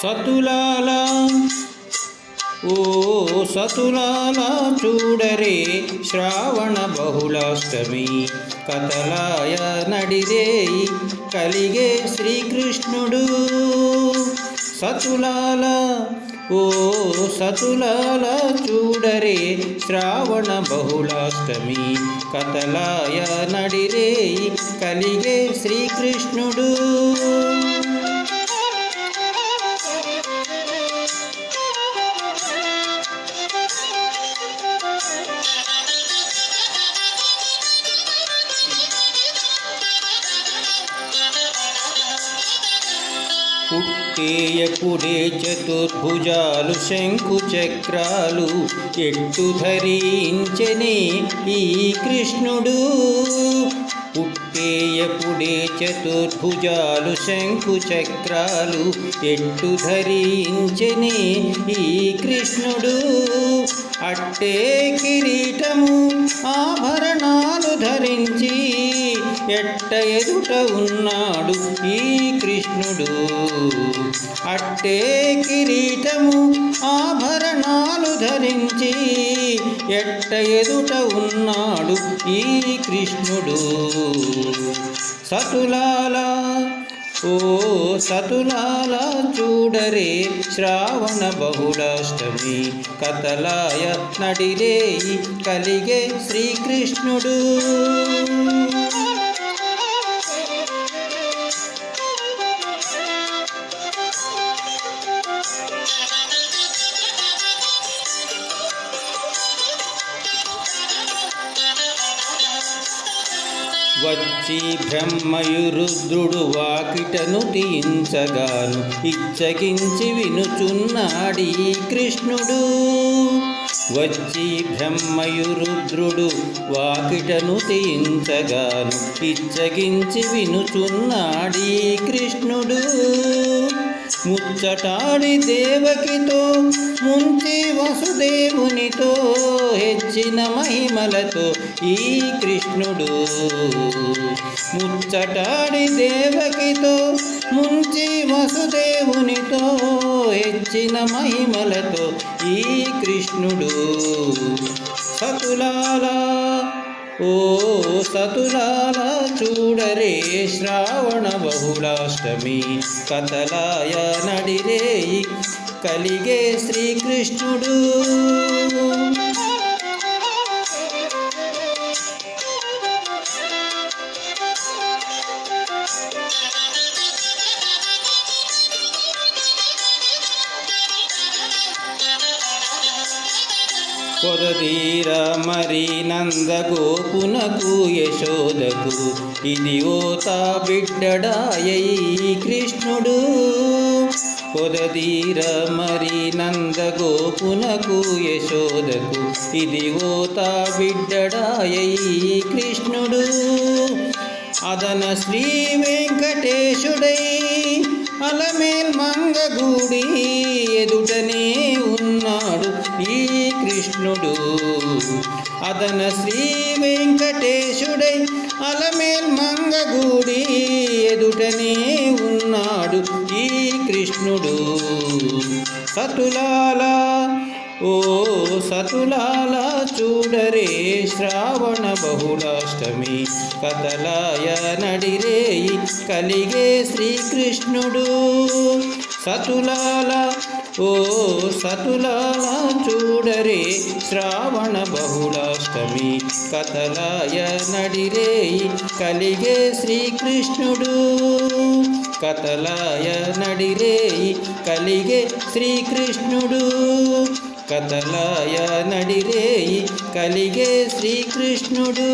సతులాలా ఓ సతులాలా చూడరే శ్రావణ బహుళాష్టమి కథలాయ నడిరేయి కలిగే శ్రీకృష్ణుడు. సతులాలా ఓ సతులాలా చూడరే శ్రావణ బహుళాష్టమి కథలాయ నడిరేయి కలిగే శ్రీకృష్ణుడు. పుట్టేయపుడే చతుర్భుజాలు శంకు చక్రాలు ఎట్టు ధరించెనే ఈ కృష్ణుడు. పుట్టేయపుడే చతుర్భుజాలు శంకు చక్రాలు ఎట్టు ధరించెనే ఈ కృష్ణుడు. అట్టే కిరీటము ఆభరణాలు ధరించి ఎట్ట ఎదుట ఉన్నాడు ఈ కృష్ణుడు. అట్టే కిరీటము ఆభరణాలు ధరించి ఎట్ట ఎదుట ఉన్నాడు ఈ కృష్ణుడు. సతులాలా ఓ సతులాలా చూడరే శ్రావణ బహుళాష్టమి కథలాయ నడిరేయి కలిగే శ్రీకృష్ణుడు. వచ్చి బ్రహ్మయురుద్రుడు వాకిటను తీయించగాను ఇచ్చగించి వినుచున్నాడీ కృష్ణుడు. వచ్చి బ్రహ్మయురుద్రుడు వాకిటను తీయించగాను ఇచ్చగించి వినుచున్నాడీ కృష్ణుడు. ముచ్చటాడి దేవకితో ముంచి వసుదేవునితో హెచ్చిన మహిమలతో ఈ కృష్ణుడు. ముచ్చటాడి దేవకితో ముంచి వసుదేవునితో హెచ్చిన మహిమలతో ఈ కృష్ణుడు. సతులాలా ఓ సతులాలా చూడరే శ్రావణ బహుళాష్టమి కథలాయ నడిరేయి కలిగే శ్రీకృష్ణుడు. కొరదీర మరి నందగోపునకు యశోదకు ఇది ఓతా బిడ్డడాయై కృష్ణుడు. కొరదీర మరి నందగోపునకు యశోదకు ఇది ఓతా బిడ్డడాయై కృష్ణుడు. అదన శ్రీ వెంకటేశుడై అలమేల్ మంగగూడి ఎదుటనే ఉన్నాడు ఈ కృష్ణుడు. అదన శ్రీ వెంకటేశుడై అలమేల్ మంగగూడి ఎదుటనే ఉన్నాడు ఈ కృష్ణుడు. సతులాలా ఓ సతులాలా చూడరే శ్రావణ బహుళాష్టమి కథలాయ నడిరేయి కలిగే శ్రీకృష్ణుడు. సతులాలా ఓ సతులాలా చూడరే శ్రావణ బహుళాష్టమి కథలాయ నడిరేయి కలిగే శ్రీకృష్ణుడు. కథలాయ నడిరేయి కలిగే శ్రీకృష్ణుడు. కథలాయ నడిరేయి కలిగే శ్రీకృష్ణుడు.